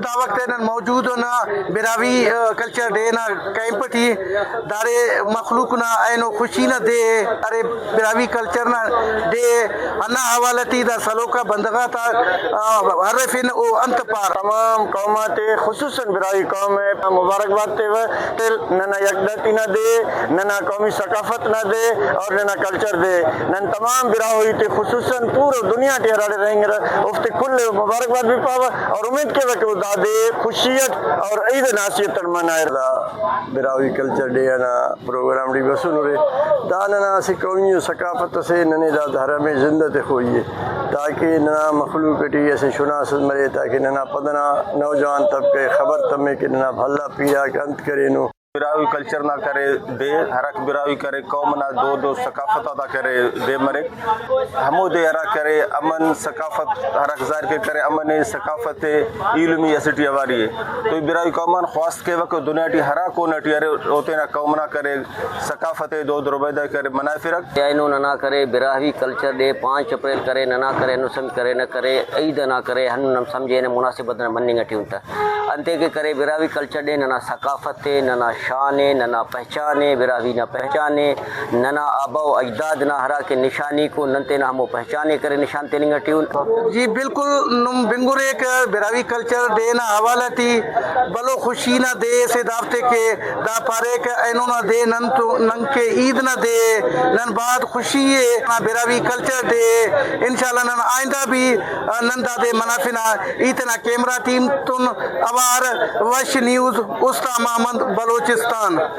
دا وقت نن موجود نا براوی کلچر ڈے نا کیمپ تھی دارے مخلوق نا اینو خوشی نہ دے ارے براوی کلچر نا ڈے انا حوالہ تھی دا سلوکا بندگا تا عرفن او انت پار تمام قومات خصوصاً براوی قوم ہے مبارکباد تے ننا یکدتی نہ دے ننا قومی ثقافت نہ دے اور ننا کلچر دے نن تمام براوی تے خصوصاً پورا دنیا تے راڑے رہیں گے افتے کل مبارکباد بھی پاوا اور امید کے وقت دا دے خوشیت اور عید ناسیت منائے دا براوی کلچر ڈے نا پروگرام ڈی بسن رے دا ننا سی قومی ثقافت سے ننے دا دھرم زندہ تے ہوئی تاکہ ننا مخلوق ٹی ایسے شناست مرے تاکہ ننا پدنا نوجوان طبقے خبر تمے کہ ننا بھلا پیرا کہ انت کرے نو براوی کلچر نہ کرے دے ہرک براوی کرے قوم نہ دو دو ثقافت ادا کرے دے مرے ہمو دے ہرا کرے امن ثقافت ہرک ظاہر کے کرے امن ثقافت علمی اسٹی ہماری ہے تو براوی قومان خواست کے وقت دنیا ٹی ہرا کو نٹی ارے ہوتے نہ قوم نہ کرے ثقافت دو دربیدہ کرے منائے فرق اینو نہ کرے براوی کلچر ڈے 5 اپریل کرے نہ کرے نسم کرے نہ کرے عید نہ کرے ہن نم سمجھے نہ مناسبت نہ مننگ ٹی ہوتا انتے کے کرے براوی کلچر ڈے نہ ثقافت نہ شان ننا پہچانے براوی نہ پہچانے ننا آبا و اجداد نہ ہرا کے نشانی کو ننتے نہ ہمو پہچانے کرے نشان تے ننگا ٹیون جی بالکل نم بنگورے کا براوی کلچر دے نا حوالہ تھی بلو خوشی نہ دے سے دافتے کے دا پارے کے اینو نہ دے نن تو نن کے عید نہ دے نن بعد خوشی ہے نا براوی کلچر دے انشاءاللہ نن آئندہ بھی نن دا دے منافنا ایتنا کیمرہ ٹیم تن اوار وش نیوز استا محمد بلوچستان